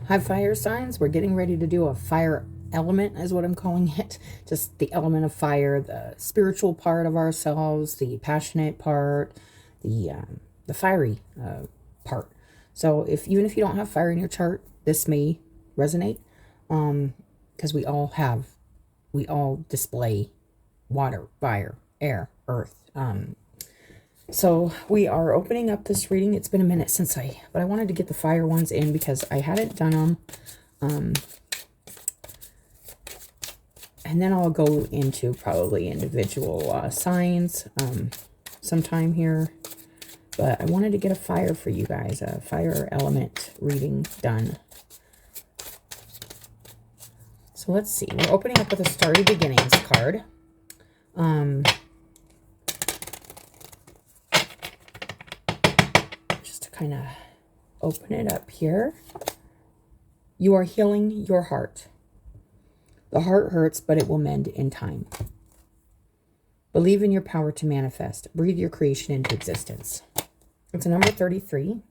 Hi, fire signs. We're getting ready to do a fire element, is what I'm calling it. Just the element of fire, the spiritual part of ourselves, the passionate part, the fiery part. So, if even if you don't have fire in your chart, this may resonate, because we all display water, fire, air, earth. So we are opening up this reading. It's been a minute but I wanted to get the fire ones in because I hadn't done them. And then I'll go into probably individual signs sometime here. But I wanted to get a fire for you guys, a fire element reading done. So let's see. We're opening up with a Starry Beginnings card. Kind of open it up here. You are healing your heart. The heart hurts, but it will mend in time. Believe in your power to manifest. Breathe your creation into existence. It's a number 33.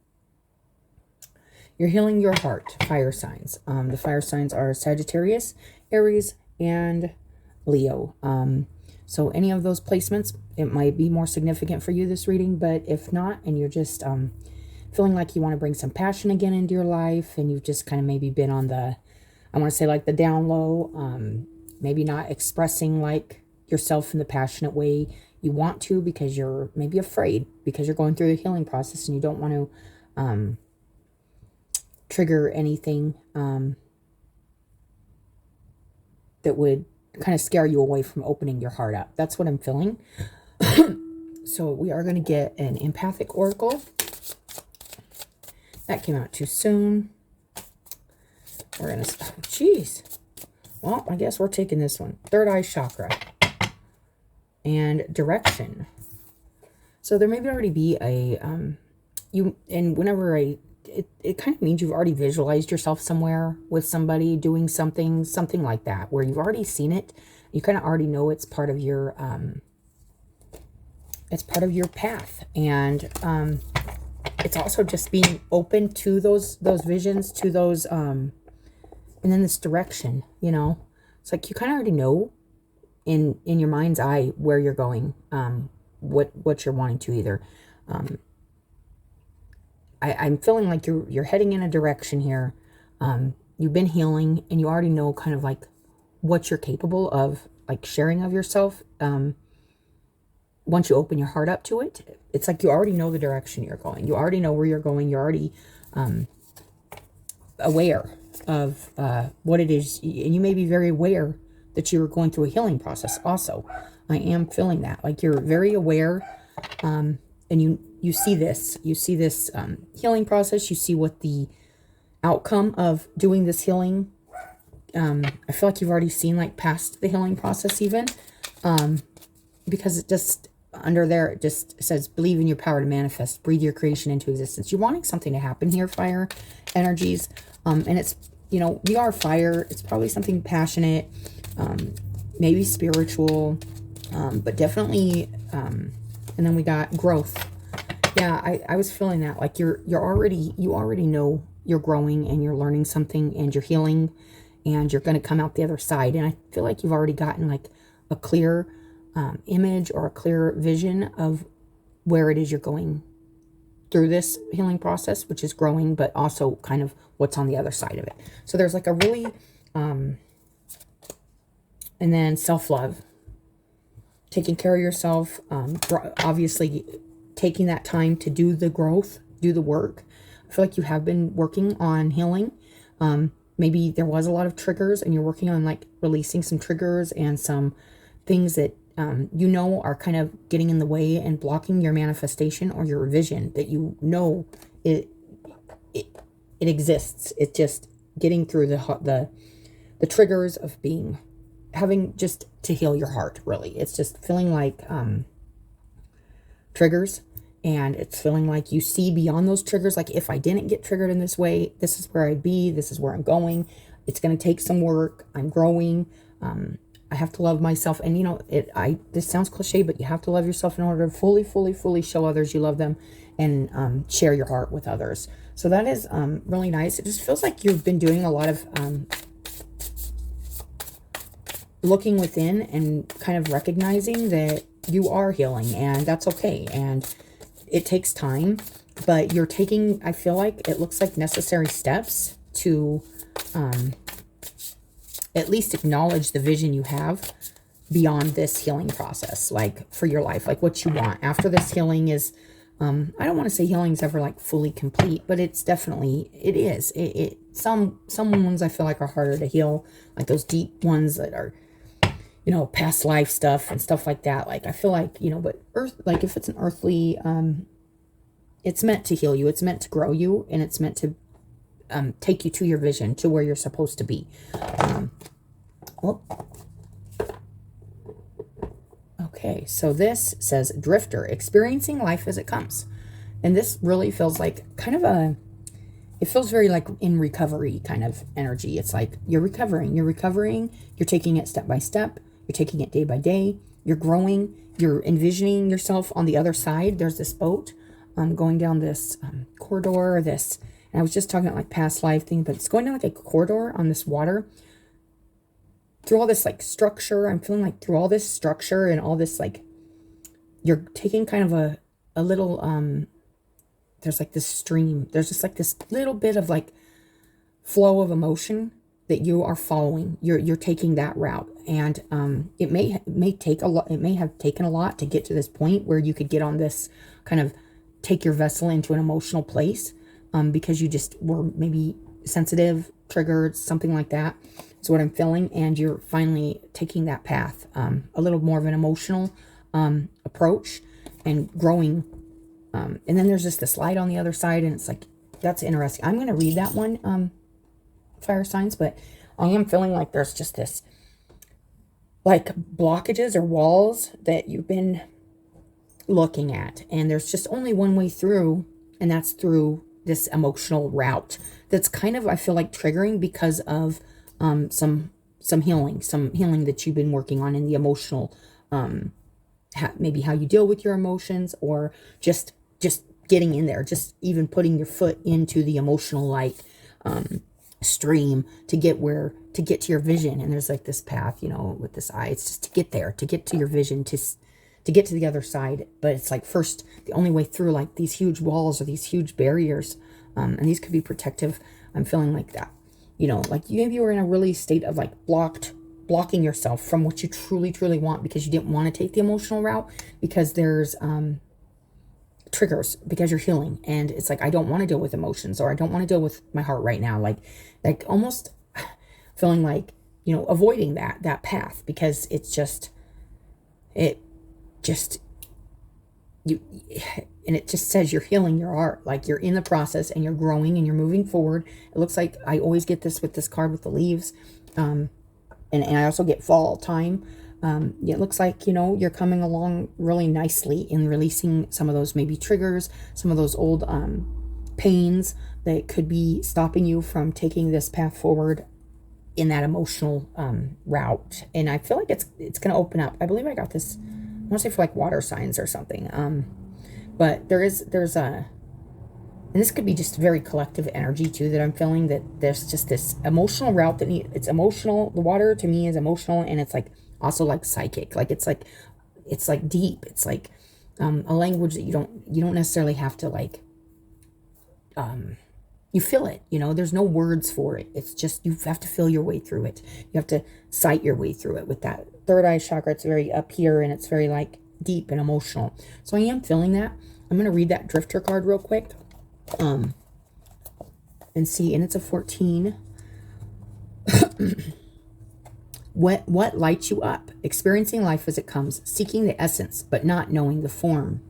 You're healing your heart. Fire signs. The fire signs are Sagittarius, Aries, and Leo. So any of those placements, it might be more significant for you this reading, but if not, and you're just feeling like you want to bring some passion again into your life, and you've just kind of maybe been on the, I want to say like the down low, maybe not expressing like yourself in the passionate way you want to because you're maybe afraid, because you're going through the healing process and you don't want to trigger anything that would kind of scare you away from opening your heart up. That's what I'm feeling. So we are going to get an empathic oracle. That came out too soon. We're going to, oh, geez. Well, I guess we're taking this one. Third eye chakra. And direction. So there may already be a, it kind of means you've already visualized yourself somewhere with somebody doing something like that, where you've already seen it. You kind of already know it's part of your path. And, it's also just being open to those visions, to those, and then this direction, you know, it's like you kind of already know in your mind's eye where you're going, what you're wanting to either. I'm feeling like you're heading in a direction here. You've been healing and you already know kind of like what you're capable of, like sharing of yourself. Once you open your heart up to it, it's like you already know the direction you're going. You already know where you're going. You're already aware of what it is. And you may be very aware that you're going through a healing process also. I am feeling that. Like you're very aware, and you see this. You see this healing process. You see what the outcome of doing this healing. I feel like you've already seen like past the healing process even. Because it just... under there, it just says, believe in your power to manifest, breathe your creation into existence. You're wanting something to happen here, fire energies. And it's, you know, we are fire. It's probably something passionate, maybe spiritual, but definitely, and then we got growth. Yeah, I was feeling that, like you already know you're growing and you're learning something and you're healing and you're going to come out the other side. And I feel like you've already gotten like a clear image or a clear vision of where it is you're going through this healing process, which is growing, but also kind of what's on the other side of it. So there's like a really, and then self-love, taking care of yourself, obviously taking that time to do the growth, do the work. I feel like you have been working on healing. Maybe there was a lot of triggers and you're working on like releasing some triggers and some things that you know are kind of getting in the way and blocking your manifestation or your vision, that you know it exists. It's just getting through the triggers of having just to heal your heart, really. It's just feeling like triggers, and it's feeling like you see beyond those triggers. Like, if I didn't get triggered in this way, this is where I'd be, this is where I'm going. It's going to take some work. I'm growing. I have to love myself. And, you know, this sounds cliche, but you have to love yourself in order to fully show others you love them and share your heart with others. So that is really nice. It just feels like you've been doing a lot of looking within and kind of recognizing that you are healing, and that's okay. And it takes time, but you're taking, I feel like it looks like necessary steps to at least acknowledge the vision you have beyond this healing process, like for your life, like what you want after this healing is, I don't want to say healing's ever like fully complete, but it's definitely, it is. Some wounds I feel like are harder to heal, like those deep ones that are, you know, past life stuff and stuff like that. Like, I feel like, you know, but like if it's an earthly, it's meant to heal you. It's meant to grow you, and it's meant to take you to your vision, to where you're supposed to be. Well, okay, so this says Drifter, experiencing life as it comes. And this really feels like kind of it feels very like in recovery kind of energy. It's like you're recovering, you're taking it step by step, you're taking it day by day, you're growing, you're envisioning yourself on the other side. There's this boat going down this corridor, and I was just talking about like past life thing, but it's going down like a corridor on this water through all this like structure. I'm feeling like through all this structure and all this, like you're taking kind of a little there's like this stream, there's just like this little bit of like flow of emotion that you are following. You're taking that route, and it may take a lot, it may have taken a lot to get to this point where you could get on this kind of take your vessel into an emotional place, because you just were maybe sensitive, triggered, something like that. That's what I'm feeling. And you're finally taking that path, a little more of an emotional approach, and growing. And then there's just this light on the other side, and it's like, that's interesting. I'm going to read that one, fire signs, but I am feeling like there's just this like blockages or walls that you've been looking at, and there's just only one way through, and that's through this emotional route that's kind of, I feel like, triggering because of some healing that you've been working on in the emotional, maybe how you deal with your emotions, or just getting in there, just even putting your foot into the emotional like stream to get to your vision. And there's like this path, you know, with this eye, it's just to get there, to get to your vision, to get to the other side. But it's like, first, the only way through, like these huge walls or these huge barriers, and these could be protective. I'm feeling like that, you know, like maybe you were in a really state of like blocking yourself from what you truly want, because you didn't want to take the emotional route, because there's triggers, because you're healing, and it's like, I don't want to deal with emotions, or I don't want to deal with my heart right now, like almost feeling like, you know, avoiding that path, because it's just you, and it just says you're healing your art, like you're in the process and you're growing and you're moving forward. It looks like, I always get this with this card with the leaves, and I also get fall time. It looks like, you know, you're coming along really nicely in releasing some of those maybe triggers, some of those old pains that could be stopping you from taking this path forward in that emotional route. And I feel like it's going to open up. I believe I got this, I want to say for like water signs or something. But there's a, and this could be just very collective energy too, that I'm feeling, that there's just this emotional route that it's emotional. The water to me is emotional, and it's like also like psychic, like it's like deep. It's like a language that you don't necessarily have to like, you feel it, you know, there's no words for it. It's just, you have to feel your way through it. You have to sight your way through it with that third eye chakra. It's very up here, and it's very like deep and emotional. So I am feeling that. I'm going to read that Drifter card real quick. And see, and it's a 14. What lights you up? Experiencing life as it comes, seeking the essence, but not knowing the form.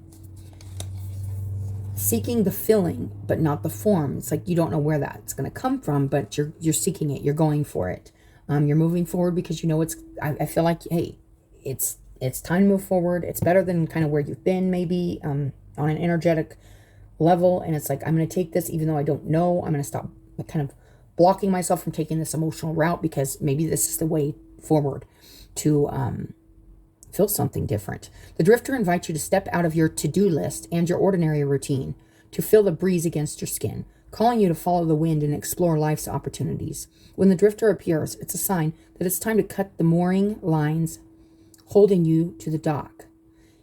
Seeking the feeling, but not the form. It's like you don't know where that's going to come from, but you're seeking it. You're going for it. You're moving forward because you know it's. I feel like, hey, it's time to move forward. It's better than kind of where you've been, maybe on an energetic level. And it's like, I'm going to take this, even though I don't know. I'm going to stop kind of blocking myself from taking this emotional route, because maybe this is the way forward to feel something different. The Drifter invites you to step out of your to-do list and your ordinary routine, to feel the breeze against your skin, calling you to follow the wind and explore life's opportunities. When the drifter appears, it's a sign that it's time to cut the mooring lines holding you to the dock.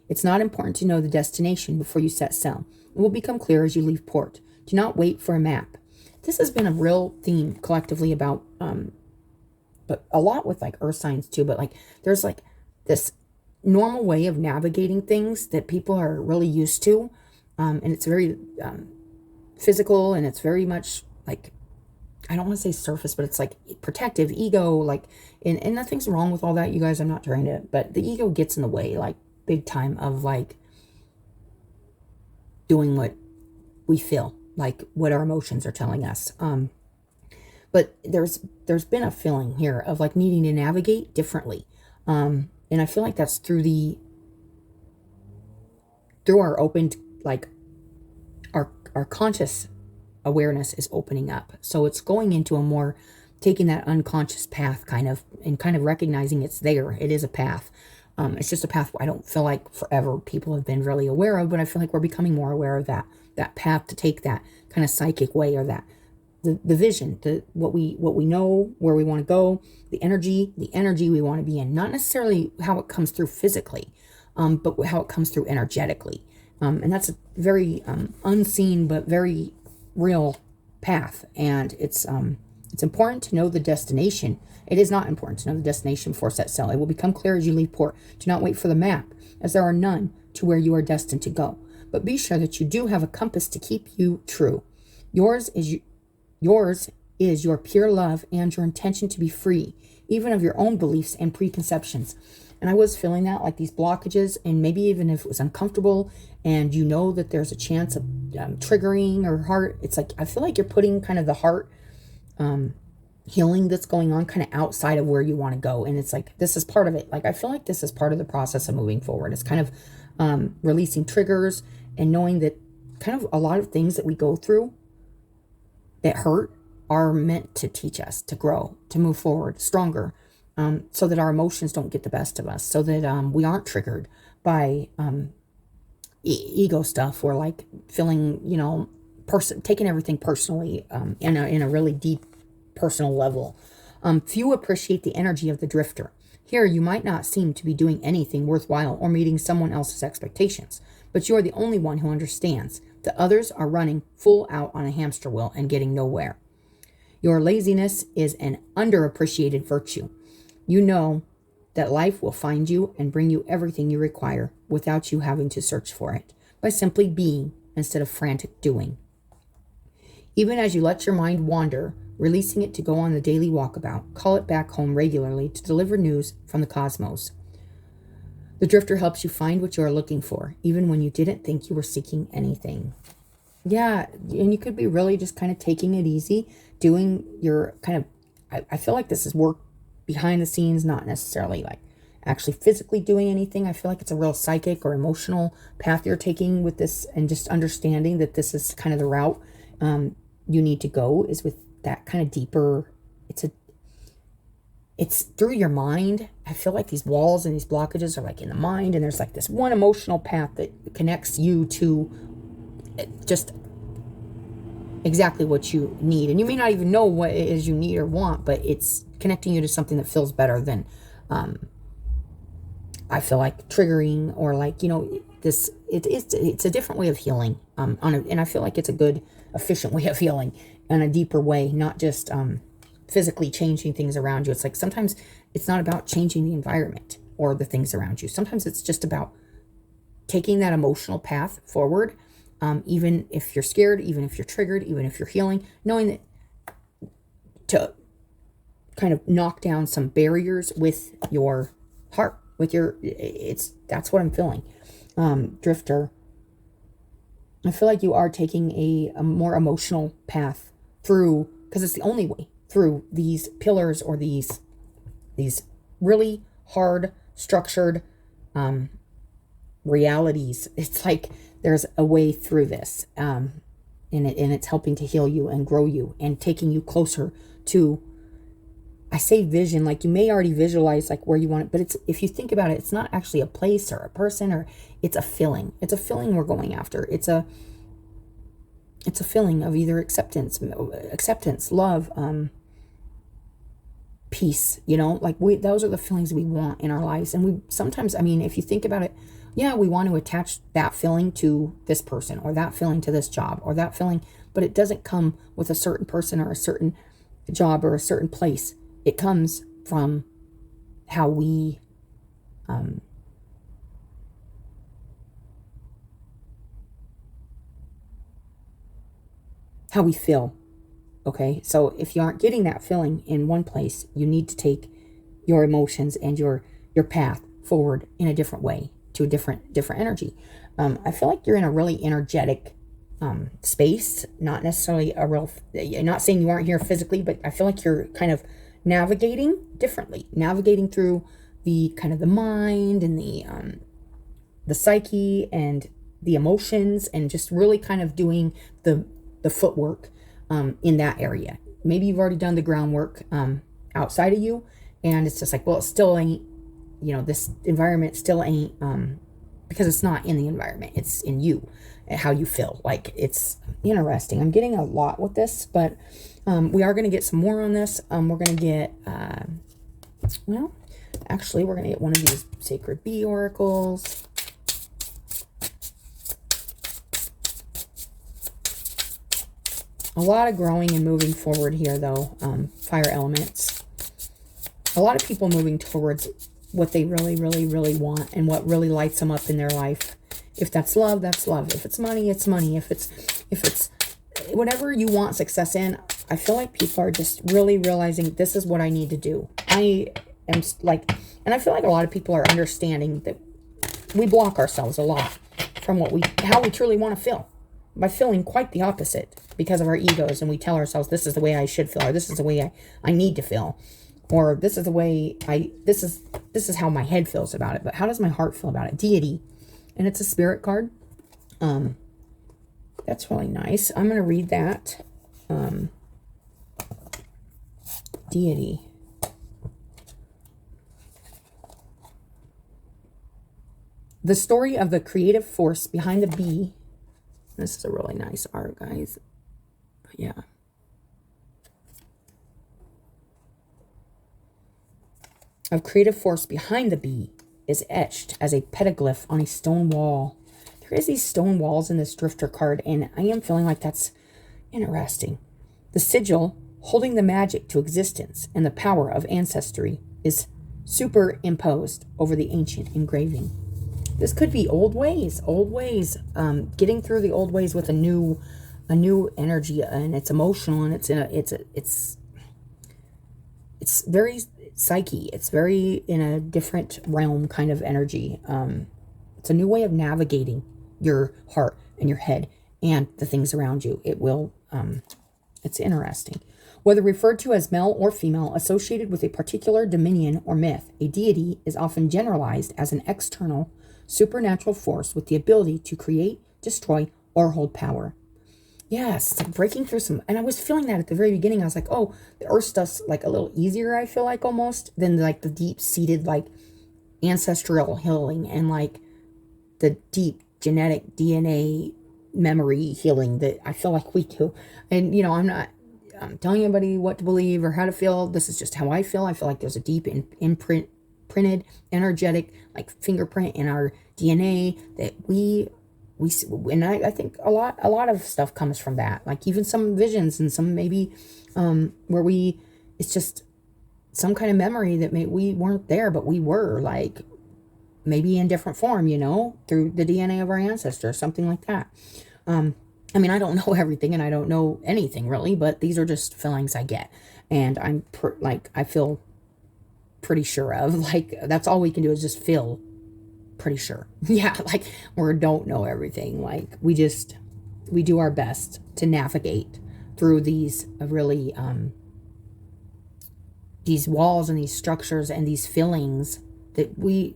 It's not important to know the destination before you set sail. It will become clear as you leave port. Do not wait for a map. This has been a real theme collectively about, but a lot with like earth signs too, but like there's like this normal way of navigating things that people are really used to. And it's very physical, and it's very much like, I don't want to say surface, but it's like protective, ego, like, and nothing's wrong with all that, you guys. I'm not trying to, but the ego gets in the way, like big time, of like doing what we feel, like what our emotions are telling us. But there's been a feeling here of like needing to navigate differently. And I feel like that's through our opened, like our conscious awareness is opening up. So it's going into a more, taking that unconscious path kind of, and kind of recognizing it's there. It is a path. It's just a path I don't feel like forever people have been really aware of, but I feel like we're becoming more aware of that path to take, that kind of psychic way, or that the vision, what we know, where we want to go, the energy we want to be in, not necessarily how it comes through physically, but how it comes through energetically. And that's a very unseen but very real path. And it's important to know the destination. It is not important to know the destination before set sail. It will become clear as you leave port. Do not wait for the map, as there are none to where you are destined to go. But be sure that you do have a compass to keep you true. Yours is your pure love and your intention to be free, even of your own beliefs and preconceptions. And I was feeling that, like these blockages, and maybe even if it was uncomfortable, and you know that there's a chance of triggering or heart. It's like, I feel like you're putting kind of the heart healing that's going on kind of outside of where you want to go. And it's like, this is part of it. Like, I feel like this is part of the process of moving forward. It's kind of releasing triggers and knowing that kind of a lot of things that we go through that hurt are meant to teach us to grow, to move forward stronger, so that our emotions don't get the best of us, so that we aren't triggered by ego stuff, or like feeling, taking everything personally in a really deep personal level. Few appreciate the energy of the drifter. Here, you might not seem to be doing anything worthwhile or meeting someone else's expectations, but you are the only one who understands that others are running full out on a hamster wheel and getting nowhere. Your laziness is an underappreciated virtue. You know that life will find you and bring you everything you require without you having to search for it, by simply being instead of frantic doing. Even as you let your mind wander, releasing it to go on the daily walkabout, call it back home regularly to deliver news from the cosmos. The drifter helps you find what you are looking for, even when you didn't think you were seeking anything. Yeah, and you could be really just kind of taking it easy, doing your kind of, I feel like this is work behind the scenes, not necessarily like actually physically doing anything. I feel like it's a real psychic or emotional path you're taking with this, and just understanding that this is kind of the route you need to go, is with that kind of deeper, it's through your mind. I feel like these walls and these blockages are like in the mind, and there's like this one emotional path that connects you to just exactly what you need. And you may not even know what it is you need or want, but it's connecting you to something that feels better than I feel like triggering, or like, this, it's a different way of healing, and I feel like it's a good, efficient way of healing in a deeper way, not just physically changing things around you. It's like, sometimes it's not about changing the environment or the things around you. Sometimes it's just about taking that emotional path forward, even if you're scared, even if you're triggered, even if you're healing, knowing that to kind of knock down some barriers with your heart, with your, that's what I'm feeling. Drifter, I feel like you are taking a more emotional path through, because it's the only way through these pillars, or these really hard structured realities. It's like there's a way through this, and it's helping to heal you and grow you and taking you closer to, I say vision, like you may already visualize like where you want it, but it's, if you think about it, it's not actually a place or a person, or it's a feeling. It's a feeling we're going after. it's a feeling of either acceptance, love, peace, like those are the feelings we want in our lives. And we sometimes, I mean, if you think about it, yeah, we want to attach that feeling to this person or that feeling to this job or that feeling, but it doesn't come with a certain person or a certain job or a certain place. It comes from how we feel. Okay, so if you aren't getting that feeling in one place, you need to take your emotions and your path forward in a different way, to a different energy. I feel like you're in a really energetic space, not necessarily a real. Not saying you aren't here physically, but I feel like you're kind of navigating differently, navigating through the kind of the mind and the psyche and the emotions, and just really kind of doing the footwork in that area. Maybe you've already done the groundwork outside of you, and it's just like, well, it still ain't, this environment still ain't, because it's not in the environment, it's in you, how you feel. Like, it's interesting. I'm getting a lot with this, but we are going to get some more on this. We're going to get, well, actually, we're going to get one of these Sacred Bee oracles. A lot of growing and moving forward here, though, fire elements. A lot of people moving towards what they really, really, really want and what really lights them up in their life. If that's love, that's love. If it's money, it's money. If it's whatever you want success in, I feel like people are just really realizing this is what I need to do. I am like, and I feel like a lot of people are understanding that we block ourselves a lot from how we truly want to feel by feeling quite the opposite because of our egos, and we tell ourselves this is the way I should feel, or this is the way I need to feel, or this is the way this is how my head feels about it. But how does my heart feel about it? Deity, and it's a spirit card. That's really nice. I'm going to read that. Deity. The story of the creative force behind the bee. This is a really nice art, guys. Yeah. Of creative force behind the bee is etched as a petroglyph on a stone wall. There is these stone walls in this drifter card, and I am feeling like that's interesting. The sigil holding the magic to existence and the power of ancestry is superimposed over the ancient engraving. This could be old ways, getting through the old ways with a new energy, and it's emotional, and it's very psyche. It's very in a different realm kind of energy. It's a new way of navigating your heart and your head and the things around you. It's interesting. Whether referred to as male or female, associated with a particular dominion or myth, a deity is often generalized as an external, supernatural force with the ability to create, destroy, or hold power. Yes, it's like breaking through some, and I was feeling that at the very beginning. I was like, oh, the earth stuff's like a little easier, I feel like, almost, than like the deep-seated, like, ancestral healing and like the deep genetic DNA memory healing that I feel like we do. And, I'm not telling anybody what to believe or how to feel. This is just how I feel. I feel like there's a deep printed, energetic, like fingerprint in our DNA that we see, and I think a lot of stuff comes from that. Like even some visions and some maybe where it's just some kind of memory that we weren't there, but we were, like maybe in different form, through the DNA of our ancestors, something like that. I mean, I don't know everything and I don't know anything really, but these are just feelings I get, and I feel pretty sure of, like, that's all we can do is just feel pretty sure. Yeah, like, we don't know everything. Like, we do our best to navigate through these really these walls and these structures and these feelings that we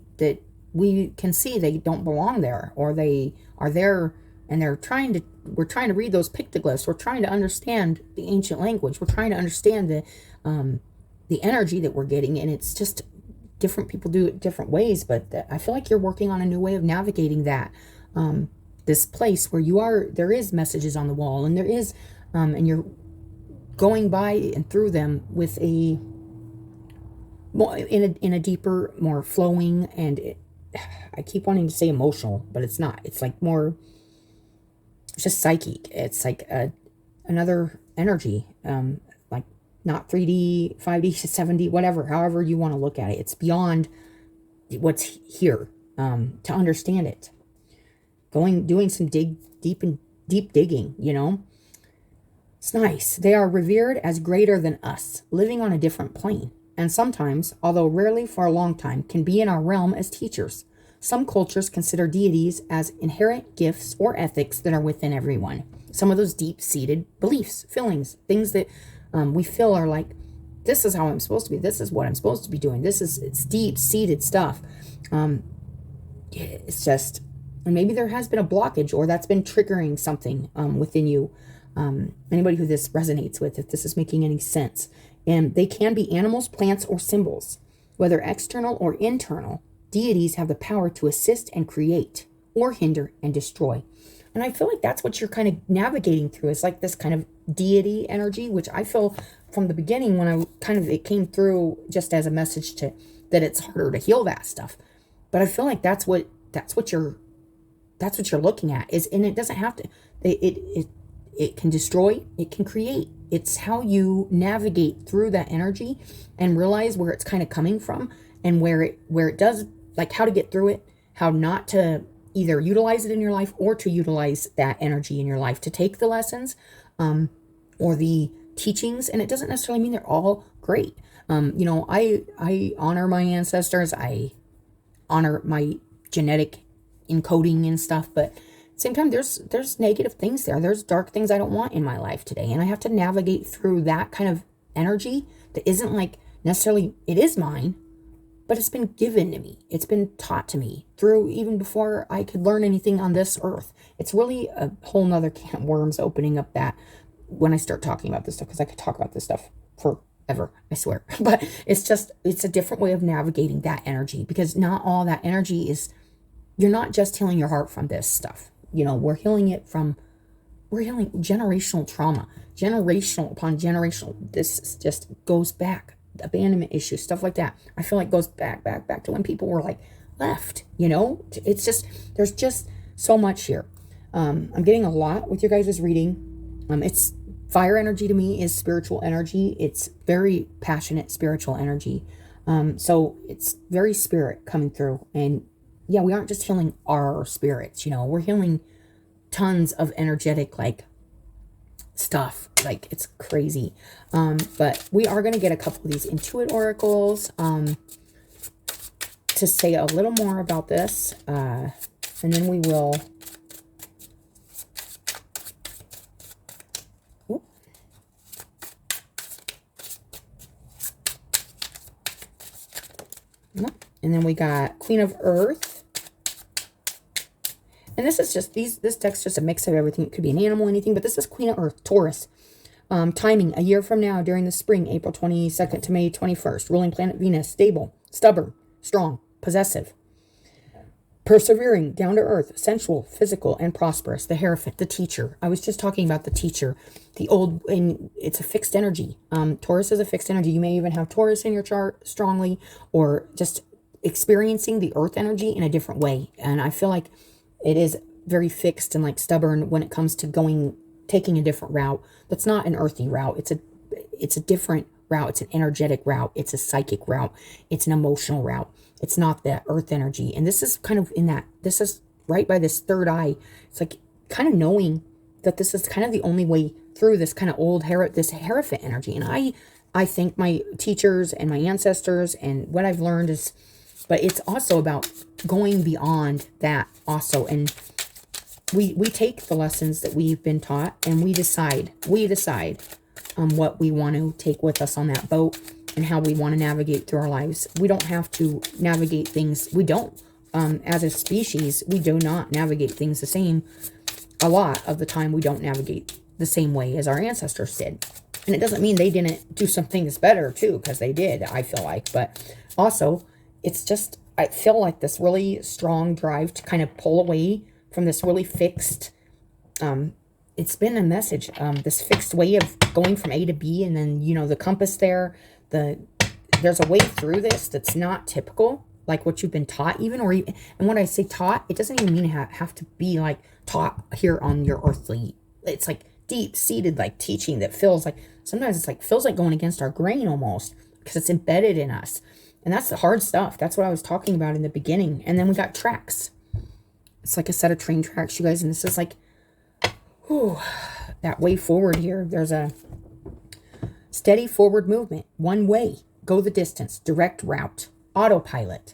can see they don't belong there, or they are there and we're trying to read those pictoglyphs. We're trying to understand the ancient language. We're trying to understand the energy that we're getting, and it's just different people do it different ways, but I feel like you're working on a new way of navigating that this place where there is messages on the wall, and there is, and you're going by and through them with in a deeper, more flowing, and I keep wanting to say emotional, but it's not. It's like more, it's just psychic. It's like another energy, like not 3D, 5D, 7D, whatever, however you want to look at it. It's beyond what's here, to understand it. Doing some deep digging, It's nice. They are revered as greater than us, living on a different plane, and sometimes, although rarely for a long time, can be in our realm as teachers. Some cultures consider deities as inherent gifts or ethics that are within everyone. Some of those deep-seated beliefs, feelings, things that we feel are like, this is how I'm supposed to be. This is what I'm supposed to be doing. It's deep-seated stuff. It's just, and maybe there has been a blockage, or that's been triggering something within you. Anybody who this resonates with, if this is making any sense. And they can be animals, plants, or symbols. Whether external or internal, deities have the power to assist and create, or hinder and destroy. And I feel like that's what you're kind of navigating through. It's like this kind of deity energy, which I feel from the beginning when it came through just as a message that it's harder to heal that stuff. But I feel like that's what you're looking at is, and it doesn't have to, it can destroy, it can create. It's how you navigate through that energy and realize where it's kind of coming from, and where it does, like how to get through it, how not to either utilize it in your life or to utilize that energy in your life to take the lessons, or the teachings. And it doesn't necessarily mean they're all great. I honor my ancestors. I honor my genetic encoding and stuff, but at the same time, there's negative things there. There's dark things I don't want in my life today, and I have to navigate through that kind of energy that isn't like necessarily, it is mine, but it's been given to me. It's been taught to me through even before I could learn anything on this earth. It's really a whole nother can of worms opening up that when I start talking about this stuff, because I could talk about this stuff forever, I swear. But it's a different way of navigating that energy, because not all that energy is, you're not just healing your heart from this stuff. We're healing generational trauma, generational upon generational. This just goes back, abandonment issues, stuff like that. I feel like goes back to when people were like left, it's just, there's just so much here. I'm getting a lot with your guys' reading. It's fire energy to me is spiritual energy. It's very passionate spiritual energy. So it's very spirit coming through. And yeah, we aren't just healing our spirits, we're healing tons of energetic, like, stuff. Like, it's crazy. But we are going to get a couple of these Intuit oracles to say a little more about this. And then we will... And then we got Queen of Earth. And this is just, this deck's just a mix of everything. It could be an animal, anything, but this is Queen of Earth, Taurus. Timing, a year from now, during the spring, April 22nd to May 21st. Ruling planet Venus, stable, stubborn, strong, possessive. Persevering, down to earth, sensual, physical, and prosperous. The Hierophant, the teacher. I was just talking about the teacher. And it's a fixed energy. Taurus is a fixed energy. You may even have Taurus in your chart strongly, or just experiencing the earth energy in a different way. And I feel like it is very fixed and like stubborn when it comes to taking a different route. That's not an earthy route. It's a different route. It's an energetic route. It's a psychic route. It's an emotional route. It's not that earth energy. And this is kind of this is right by this third eye. It's like kind of knowing that this is kind of the only way through this kind of this Hierophant energy. And I thank my teachers and my ancestors and what I've learned is, but it's also about going beyond that also. And we take the lessons that we've been taught, and we decide what we want to take with us on that boat and how we want to navigate through our lives. We don't have to navigate things. We don't. As a species, we do not navigate things the same. A lot of the time, we don't navigate the same way as our ancestors did. And it doesn't mean they didn't do some things better too, because they did, I feel like. But also, it's just, I feel like this really strong drive to kind of pull away from this really fixed, it's been a message, this fixed way of going from A to B, and then, you know, the compass there, there's a way through this that's not typical, like what you've been taught even, or even, and when I say taught, it doesn't even mean have to be like taught here on your earthly, it's like deep-seated like teaching that feels like, sometimes it's like, feels like going against our grain almost, because it's embedded in us. And that's the hard stuff. That's what I was talking about in the beginning. And then we got tracks. It's like a set of train tracks, you guys. And this is like, whew, that way forward here. There's a steady forward movement. One way. Go the distance. Direct route. Autopilot.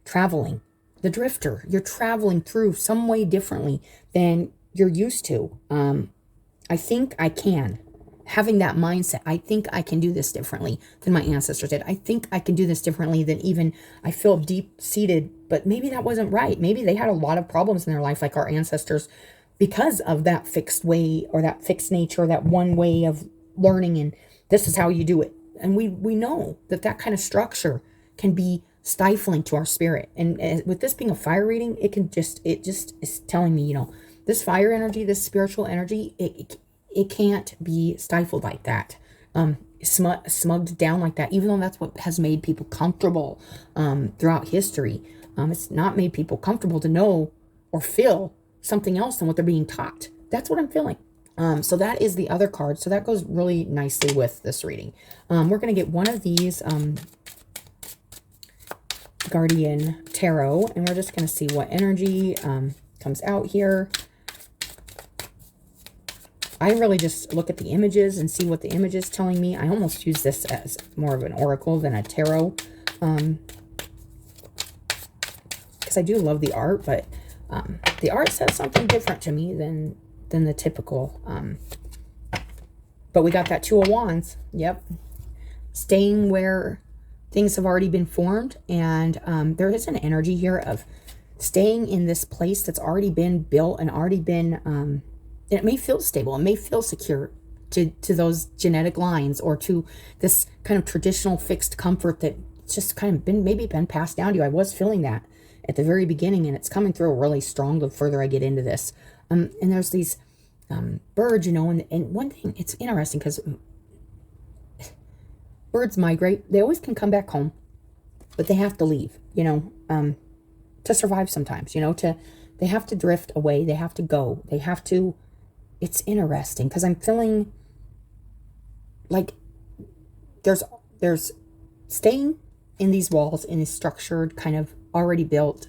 Traveling. The drifter. You're traveling through some way differently than you're used to. I think I can. Having that mindset, I think I can do this differently than my ancestors did. I think I can do this differently than even I feel deep-seated, but maybe that wasn't right. Maybe they had a lot of problems in their life like our ancestors because of that fixed way or that fixed nature, that one way of learning, and this is how you do it. And we know that that kind of structure can be stifling to our spirit. And with this being a fire reading, it just is telling me, you know, this fire energy, this spiritual energy, it can't be stifled like that, smugged down like that, even though that's what has made people comfortable throughout history. It's not made people comfortable to know or feel something else than what they're being taught. That's what I'm feeling. So that is the other card. So that goes really nicely with this reading. We're going to get one of these Guardian Tarot, and we're just going to see what energy comes out here. I really just look at the images and see what the image is telling me. I almost use this as more of an oracle than a tarot. Because I do love the art, but the art says something different to me than the typical. But we got that Two of Wands. Yep. Staying where things have already been formed. And there is an energy here of staying in this place that's already been built and already been... it may feel stable. It may feel secure to those genetic lines, or to this kind of traditional fixed comfort that just kind of maybe been passed down to you. I was feeling that at the very beginning, and it's coming through really strong the further I get into this. And there's these birds, you know, and one thing, it's interesting because birds migrate. They always can come back home, but they have to leave, you know, to survive sometimes, you know, they have to drift away. They have to go. They have to... It's interesting because I'm feeling like there's staying in these walls in a structured kind of already built,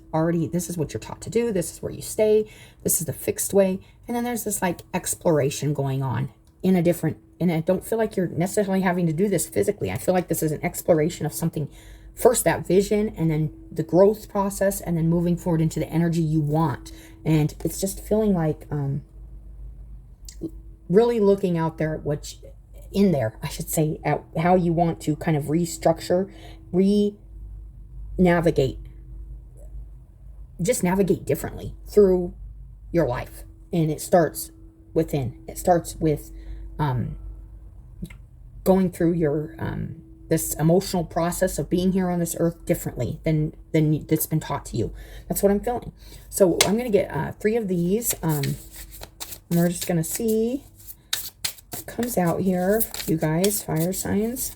this is what you're taught to do. This is where you stay. This is the fixed way. And then there's this like exploration going on in a different, and I don't feel like you're necessarily having to do this physically. I feel like this is an exploration of something. First that vision, and then the growth process, and then moving forward into the energy you want. And it's just feeling like, really looking out there at what in there, I should say, at how you want to kind of restructure, navigate, just navigate differently through your life. And it starts within. It starts with going through your this emotional process of being here on this earth differently than that's been taught to you. That's what I'm feeling. So I'm going to get 3 of these. And we're just going to see what comes out here, you guys, fire signs.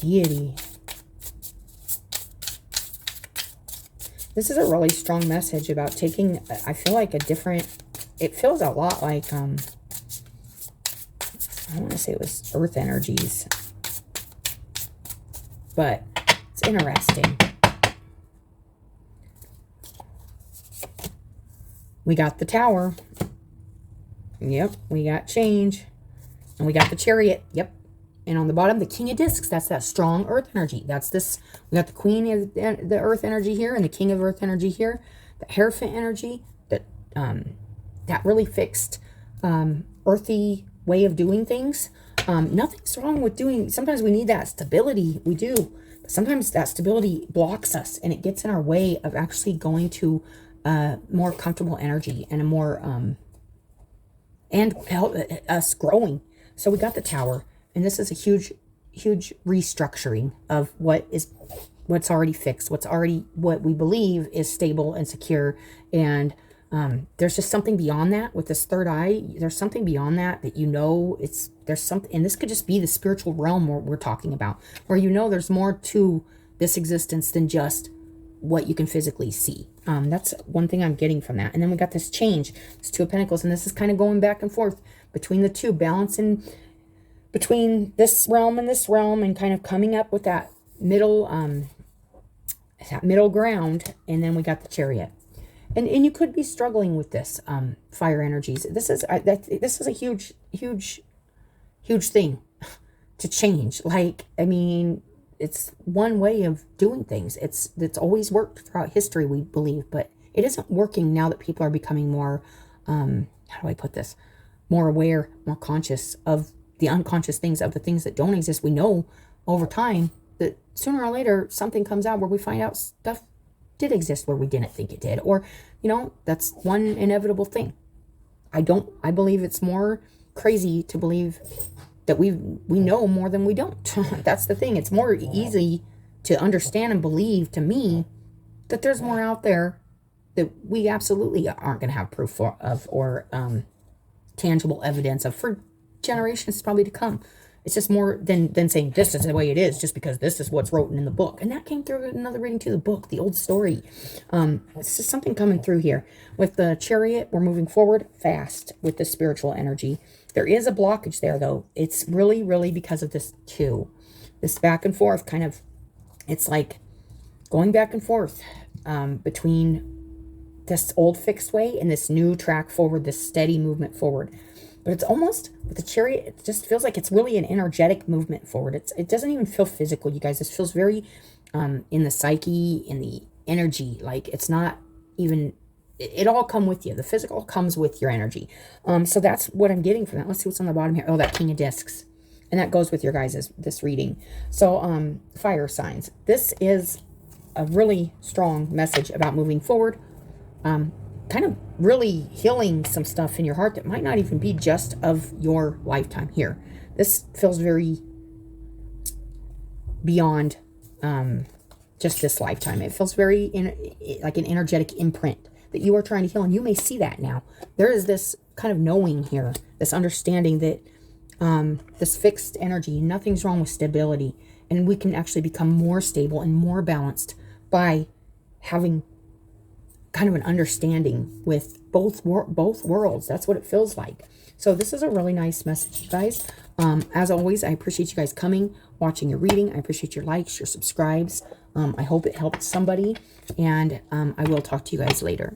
Deity. This is a really strong message about taking, I feel like a different, it feels a lot like, I want to say it was earth energies, but it's interesting. We got the Tower. Yep, we got change. And we got the Chariot. Yep. And on the bottom, the King of Discs. That's that strong earth energy. That's this. We got the Queen of the earth energy here and the King of earth energy here. The Hierophant energy. That really fixed earthy way of doing things. Nothing's wrong with doing. Sometimes we need that stability. We do. But sometimes that stability blocks us and it gets in our way of actually going to more comfortable energy and a more and help us growing. So we got the Tower, and this is a huge restructuring of what is what's already fixed, what we believe is stable and secure. And there's just something beyond that with this third eye. There's something beyond that there's something, and this could just be the spiritual realm we're talking about, where there's more to this existence than just what you can physically see. That's one thing I'm getting from that. And then we got this change, this Two of Pentacles, and this is kind of going back and forth between the two, balancing between this realm and kind of coming up with that middle ground. And then we got the Chariot. And you could be struggling with this fire energies. This is a huge thing to change. Like, I mean, it's one way of doing things. It's always worked throughout history, we believe, but it isn't working now that people are becoming more, how do I put this? More aware, more conscious of the unconscious things, of the things that don't exist. We know over time that sooner or later something comes out where we find out stuff did exist where we didn't think it did, or that's one inevitable thing. I believe it's more crazy to believe that we know more than we don't. That's the thing. It's more easy to understand and believe, to me, that there's more out there that we absolutely aren't going to have proof of, or tangible evidence of, for generations probably to come. It's just more than saying this is the way it is just because this is what's written in the book. And that came through another reading to the book, the old story. It's just something coming through here. With the Chariot, we're moving forward fast with the spiritual energy. There is a blockage there, though. It's really, really because of this two. This back and forth kind of, it's like going back and forth between this old fixed way and this new track forward, this steady movement forward. But it's almost, with the Chariot, it just feels like it's really an energetic movement forward. It doesn't even feel physical, you guys. This feels very in the psyche, in the energy. Like, it's not even, it all come with you. The physical comes with your energy. So that's what I'm getting from that. Let's see what's on the bottom here. Oh, that King of Discs. And that goes with your guys' this reading. So fire signs. This is a really strong message about moving forward. Kind of really healing some stuff in your heart that might not even be just of your lifetime here. This feels very beyond just this lifetime. It feels very like an energetic imprint that you are trying to heal, and you may see that now. There is this kind of knowing here, this understanding that this fixed energy, nothing's wrong with stability, and we can actually become more stable and more balanced by having kind of an understanding with both worlds. That's what it feels like. So this is a really nice message, you guys. As always, I appreciate you guys coming, watching your reading. I appreciate your likes, your subscribes. I hope it helped somebody, and I will talk to you guys later.